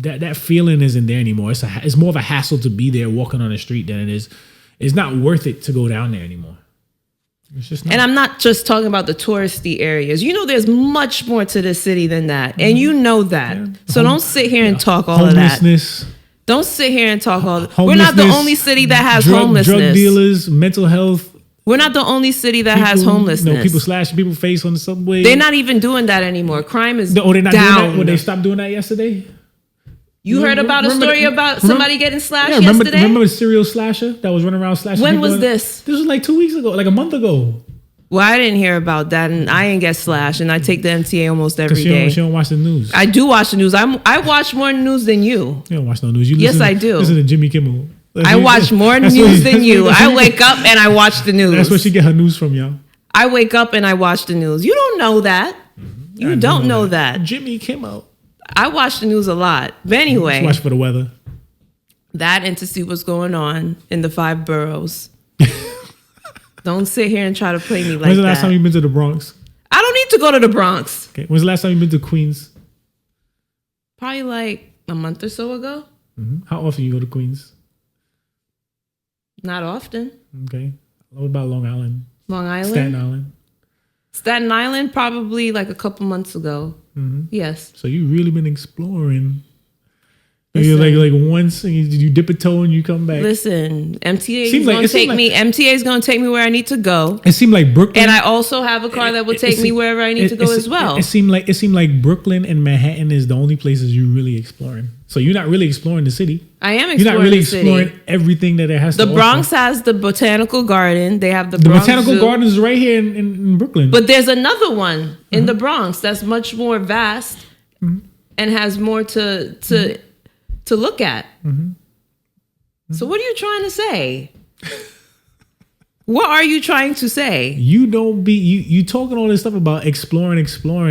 that feeling isn't there anymore. It's more of a hassle to be there walking on the street than it is. It's not worth it to go down there anymore. It's just not. And I'm not just talking about the touristy areas. You know, there's much more to this city than that. And you know that. Yeah. So don't sit here and talk all of that. Don't sit here and talk all that. We're not the only city that has homelessness. Drug dealers, mental health. We're not the only city that has homelessness. No, people slashing people's face on the subway. They're not even doing that anymore. Crime is they're not down. Doing that? When they stopped doing that yesterday? You heard about a story about somebody getting slashed yesterday? Remember the serial slasher that was running around slashing When people? was this? This was like 2 weeks ago, like a month ago. Well, I didn't hear about that, and I ain't get slashed, and I take the MTA almost every day. She don't watch the news. I do watch the news. I watch more news than you. You don't watch no news. You yes, I do. Listen to Jimmy Kimmel. I watch more news than you. I wake up and I watch the news. That's where she get her news from, y'all. I wake up and I watch the news. You don't know that. Mm-hmm. You don't know that. Jimmy Kimmel. I watch the news a lot. But anyway. Just watch for the weather. That and to see what's going on in the 5 boroughs. Don't sit here and try to play me like that. When's the last time you've been to the Bronx? I don't need to go to the Bronx. Okay. When's the last time you've been to Queens? Probably like a month or so ago. Mm-hmm. How often you go to Queens? Not often. Okay. What about Long Island? Long Island? Staten Island? Staten Island, probably like a couple months ago. Mm-hmm. Yes. So you really been exploring. You're like once you dip a toe and you come back. Listen, MTA is going to take me. MTA is going to take me where I need to go. It seemed like Brooklyn, and I also have a car that will take me wherever I need to go as well. It seemed like Brooklyn and Manhattan is the only places you're really exploring. So you're not really exploring the city. I am exploring the city. You're not really exploring everything that it has to offer. The Bronx has the Botanical Garden. They have the Bronx Botanical Garden is right here in Brooklyn. But there's another one in the Bronx that's much more vast and has more to look at. Mm-hmm. So what are you trying to say? What are you trying to say? You don't be you talking all this stuff about exploring.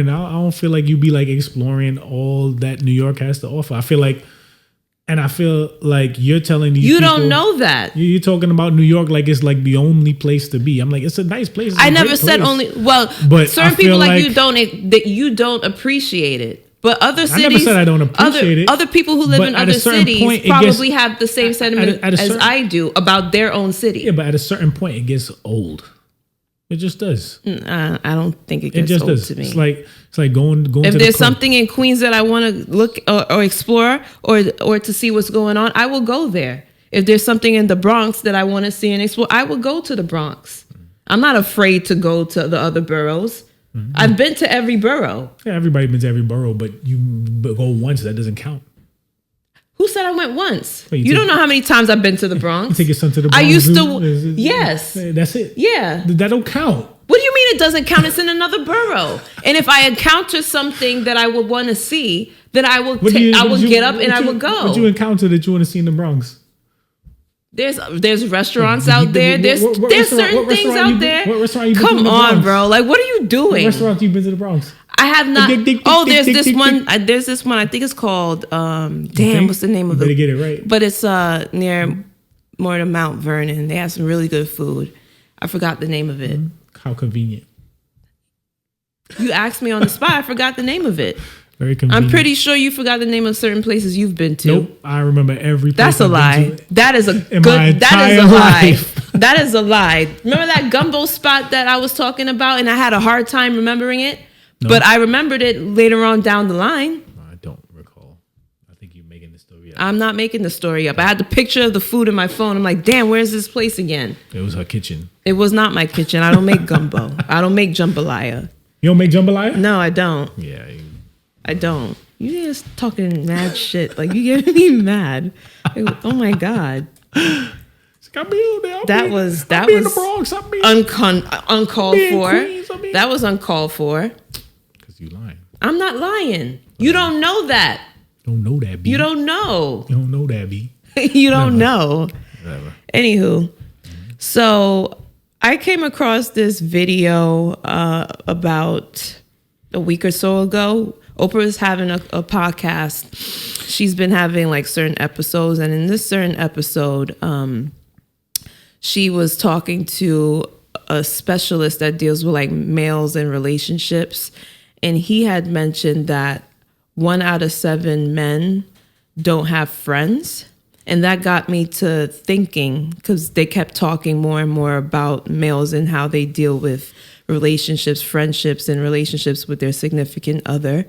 I don't feel like you be like exploring all that New York has to offer. I feel like you're telling these people, don't know that. You're talking about New York like it's like the only place to be. I'm like, it's a nice place. I never said only. Well, but certain people like you don't appreciate it. But other cities, I never said I don't appreciate it. Other people who live in other cities probably have the same sentiment as I do about their own city. Yeah, but at a certain point, it gets old. It just does. I don't think it gets old to me. It's like going. If there's something in Queens that I want to look or explore or to see what's going on, I will go there. If there's something in the Bronx that I want to see and explore, I will go to the Bronx. I'm not afraid to go to the other boroughs. Mm-hmm. I've been to every borough. Yeah, everybody's been to every borough, but you go once, that doesn't count. Who said I went once? You don't know how many times I've been to the Bronx. You take your son to the Bronx. I used to. Yes. That's it. Yeah. That don't count. What do you mean it doesn't count? It's in another borough. And if I encounter something that I would want to see, then I will get up and I will go. What you encounter that you want to see in the Bronx? There's restaurants out there. There's certain things out there. What restaurant you been to Come in the on, Bronx? bro. Like, what are you doing? What restaurant you been to the Bronx? I have not. There's this one. Tick. There's this one. I think it's called. What's the name of You better it? get it right. But it's near more to Mount Vernon. They have some really good food. I forgot the name of it. How convenient. You asked me on the spot. I forgot the name of it. Very convenient. I'm pretty sure you forgot the name of certain places you've been to. Nope. I remember every place That's a I've lie. been to That is a in good. my That is a entire lie. life. That is a lie. Remember that gumbo spot that I was talking about, and I had a hard time remembering it, but I remembered it later on down the line. I don't recall. I think you're making the story up. I'm not making the story up. I had the picture of the food in my phone. I'm like, damn, where's this place again? It was her kitchen. It was not my kitchen. I don't make gumbo. I don't make jambalaya. You don't make jambalaya? No, I don't. Yeah. I don't. You just talking mad shit. Like, you get me mad. Oh my God. That was in the Bronx. uncalled for. Queens, That was uncalled for. Because you lying. I'm not lying. You don't know that. Don't know that, B. You don't know. You don't know that, B. You don't know. Whatever. Anywho, so I came across this video about a week or so ago. Oprah is having a podcast. She's been having like certain episodes, and in this certain episode, she was talking to a specialist that deals with like males and relationships, and he had mentioned that 1 out of 7 men don't have friends. And that got me to thinking, because they kept talking more and more about males and how they deal with relationships, friendships, and relationships with their significant other.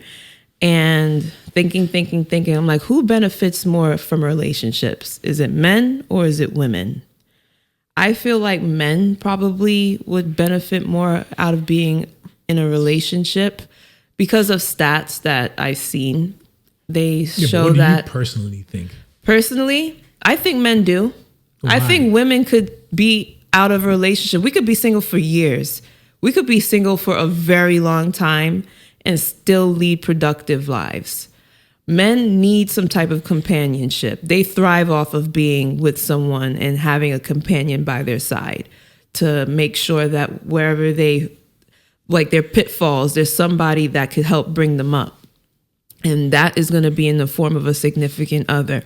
And thinking, I'm like, who benefits more from relationships? Is it men or is it women? I feel like men probably would benefit more out of being in a relationship because of stats that I've seen. They show what do that. You personally think? Personally, I think men do. Why? I think women could be out of a relationship. We could be single for years. We could be single for a very long time and still lead productive lives. Men need some type of companionship. They thrive off of being with someone and having a companion by their side to make sure that wherever they, like their pitfalls, there's somebody that could help bring them up. And that is going to be in the form of a significant other.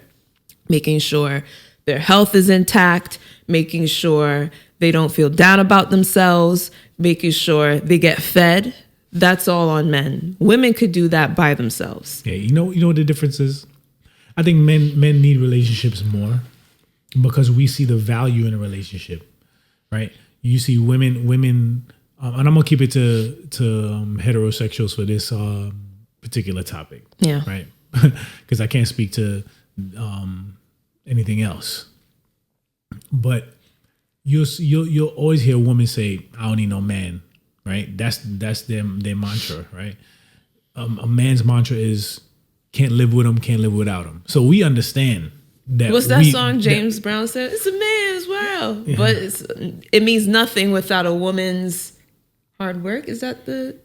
Making sure their health is intact, making sure they don't feel down about themselves, making sure they get fed. That's all on men. Women could do that by themselves. Yeah, you know what the difference is? I think men need relationships more because we see the value in a relationship, right? You see women, and I'm gonna keep it to heterosexuals for this particular topic, Yeah. right? Because I can't speak to anything else. But you'll always hear a woman say, "I don't need no man," right? That's their mantra, right? A man's mantra is can't live with him, can't live without him. So we understand that. What's that song James Brown said? It's a man's world, Yeah. but it means nothing without a woman's hard work. Is that the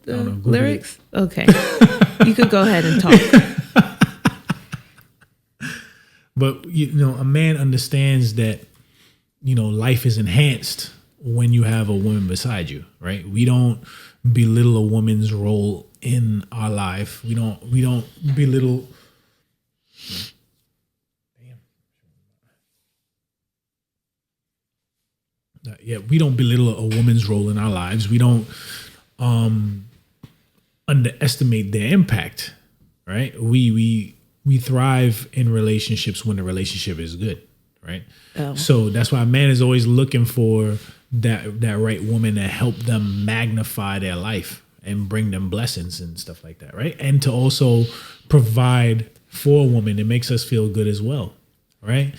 lyrics? Okay, you could go ahead and talk. But a man understands that life is enhanced when you have a woman beside you, right? We don't belittle a woman's role in our life. We don't belittle. We don't belittle a woman's role in our lives. We don't underestimate their impact, right? We thrive in relationships when the relationship is good, right? Oh. So that's why a man is always looking for that right woman to help them magnify their life and bring them blessings and stuff like that, right? And to also provide for a woman, it makes us feel good as well, right?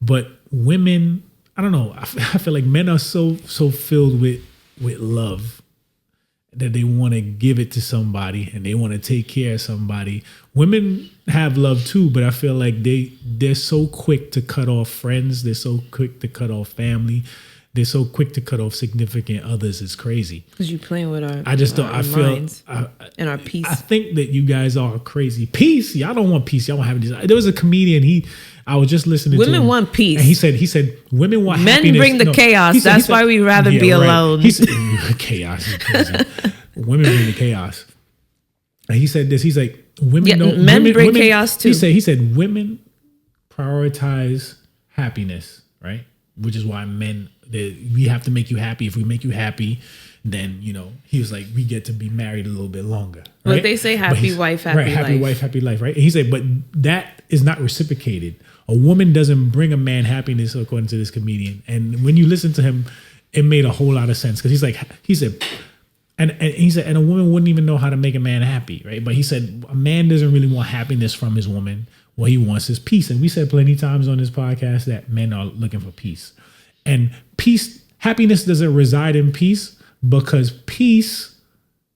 But women, I don't know. I feel like men are so filled with love that they want to give it to somebody and they want to take care of somebody. Women have love too, but I feel like they're so quick to cut off friends. They're so quick to cut off family. They're so quick to cut off significant others. It's crazy. Because you're playing with our minds and our peace. I think that you guys are crazy. Peace? Y'all don't want peace. Y'all don't have this. There was a comedian. I was just listening to Women him, want peace. and he said women want Men happiness. bring the chaos. He said- That's why we rather be alone. He said, chaos is crazy. Women bring the chaos. And he said this. He's like, women don't. Men women, bring women- chaos too. He said women prioritize happiness, right? Which is why we have to make you happy. If we make you happy, then he was like, we get to be married a little bit longer. Right? But they say happy wife, happy life. Happy wife, happy life, right? And he said, but that is not reciprocated. A woman doesn't bring a man happiness, according to this comedian. And when you listen to him, it made a whole lot of sense because he said, and a woman wouldn't even know how to make a man happy, right? But he said a man doesn't really want happiness from his woman. What he wants is peace. And we said plenty of times on this podcast that men are looking for peace. And happiness doesn't reside in peace because peace,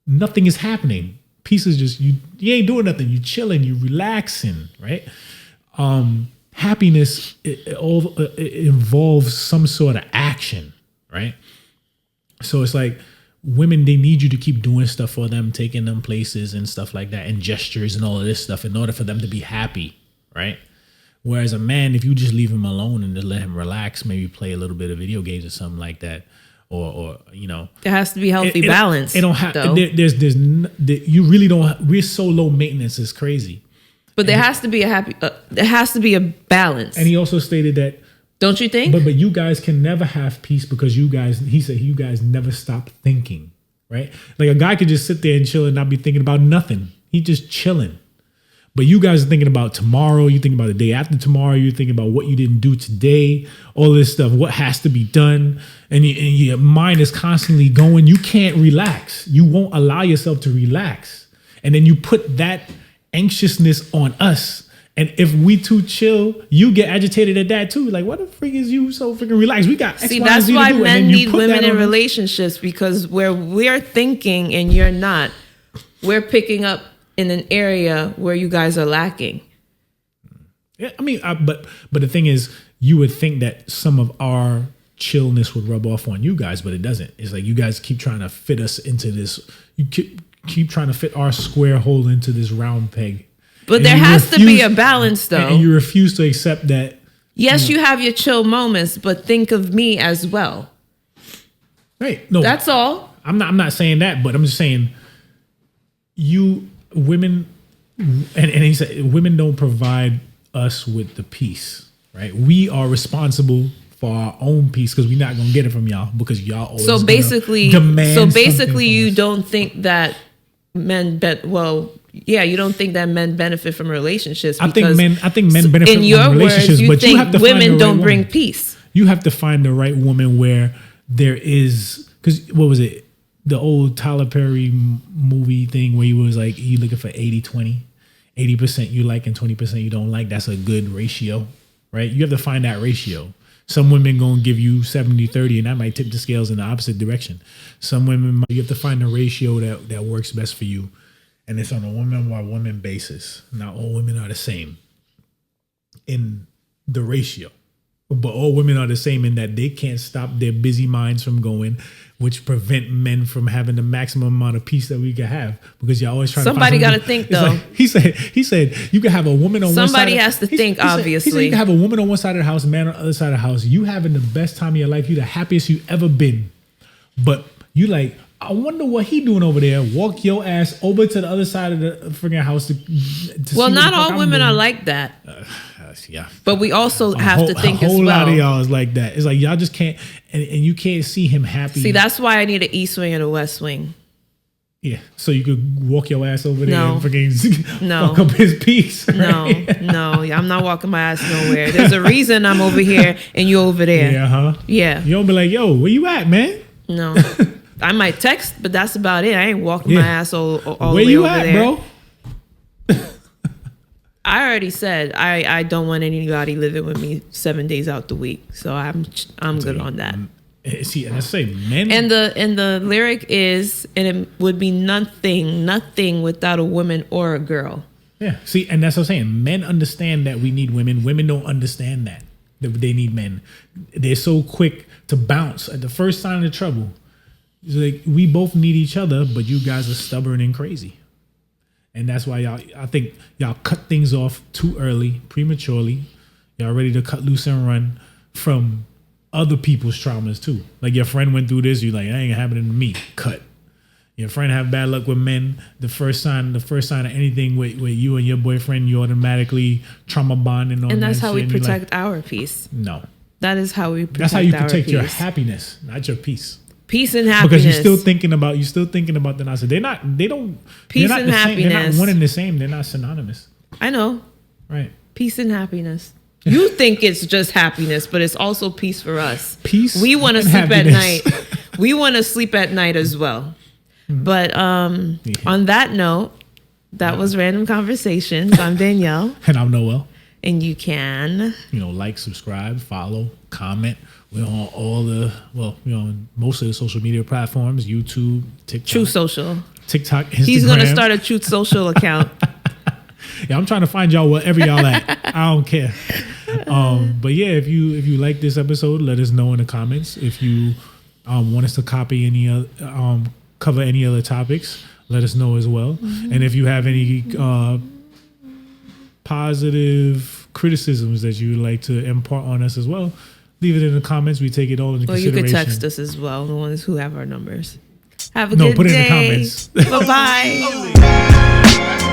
nothing is happening. Peace is just you ain't doing nothing. You chilling, you relaxing, right? Happiness it involves some sort of action, right? So it's like women, they need you to keep doing stuff for them, taking them places and stuff like that, and gestures and all of this stuff in order for them to be happy, right? Whereas a man, if you just leave him alone and just let him relax, maybe play a little bit of video games or something like that, or there has to be healthy balance. It don't have. You really don't. We're so low maintenance. It's crazy. But there has to be there has to be a balance. And he also stated that. Don't you think? But you guys can never have peace because he said you guys never stop thinking, right? Like a guy could just sit there and chill and not be thinking about nothing. He just chilling. But you guys are thinking about tomorrow. You think about the day after tomorrow. You're thinking about what you didn't do today. All this stuff, what has to be done. And your mind is constantly going. You can't relax. You won't allow yourself to relax. And then you put that anxiousness on us. And if we too chill, you get agitated at that too. Like, what the freak is you so freaking relaxed? We got X, See, Y, that's and Z why to do. men need women in us. relationships, because where we're thinking and you're not, we're picking up in an area where you guys are lacking. Yeah, I mean, but the thing is, you would think that some of our chillness would rub off on you guys, but it doesn't. It's like you guys keep trying to fit us into this. You keep trying to fit our square hole into this round peg. But And there you has to be a balance, though. And you refuse to accept that. Yes, you have your chill moments, but think of me as well. Right? No, That's all. I'm not saying that, but I'm just saying you women, and he said women don't provide us with the peace, right? We are responsible for our own peace because we're not gonna get it from y'all because y'all always So basically, you don't think that men you don't think that men benefit from relationships. I think men benefit in your from relationships, words, you but think you have to women find the don't right bring woman. peace. You have to find the right woman where there is, because what was it? The old Tyler Perry movie thing where he was like, you looking for 80-20, 80% you like and 20% you don't like. That's a good ratio, right? You have to find that ratio. Some women gonna give you 70-30 and that might tip the scales in the opposite direction. Some women, you have to find a ratio that works best for you. And it's on a woman by woman basis. Not all women are the same in the ratio. But all women are the same in that they can't stop their busy minds from going, which prevent men from having the maximum amount of peace that we can have. Because you're always trying Somebody to find got to think, though. like, he said you can have a woman on Somebody one side. has to think, he said obviously. you can have a woman on one side of the house, a man on the other side of the house. You having the best time of your life. You the happiest you ever been. But you like, I wonder what he doing over there. Walk your ass over to the other side of the freaking house to Well, see not what the fuck all I'm women doing. are like that. Yeah. But we also have to think a as whole lot of well. y'all is like that. It's like y'all just can't, and you can't see him happy. See, that's why I need an east wing and a west wing. Yeah, so you could walk your ass over there No. and freaking No. fuck up his peace. Right? No, I'm not walking my ass nowhere. There's a reason I'm over here and you over there. Yeah, huh? Yeah. You don't be like, yo, where you at, man? No. I might text, but that's about it. I ain't walking my ass all the Where way you over at, there. bro? I already said I don't want anybody living with me 7 days out the week. So I'm good on that. See, and I say men. And the lyric is, and it would be nothing without a woman or a girl. Yeah, see, and that's what I'm saying. Men understand that we need women. Women don't understand that they need men. They're so quick to bounce at the first sign of trouble. It's like we both need each other, but you guys are stubborn and crazy. And that's why I think y'all cut things off too early, prematurely. Y'all ready to cut loose and run from other people's traumas too. Like your friend went through this, you like, that ain't happening to me. Cut. Your friend have bad luck with men. The first sign of anything with you and your boyfriend, you automatically trauma bond and all that. And that's how we shit. protect our peace. No. That is how we protect That's how you our protect your peace. happiness, not your peace. Peace and happiness. Because you're still thinking about the nonsense. They're not Peace they're and not the same. They're happiness. not one and the same. They're not synonymous. I know. Right. Peace and happiness. You think it's just happiness, but it's also peace for us. Peace. We want to and sleep at happiness. night. We want to sleep at night as well. But on that note, that was Random Conversations. I'm Danielle. And I'm Noel. And you can, Like, subscribe, follow, comment. We're on all the, most of the social media platforms, YouTube, TikTok. Truth Social. TikTok, Instagram. He's going to start a Truth Social account. Yeah, I'm trying to find y'all wherever y'all at. I don't care. But yeah, if you like this episode, let us know in the comments. If you want us to copy any other, cover any other topics, let us know as well. Mm-hmm. And if you have any positive criticisms that you would like to impart on us as well, leave it in the comments. We take it all into consideration. Or you could text us as well, the ones who have our numbers. Have a No, good put it day. in the comments. Bye-bye.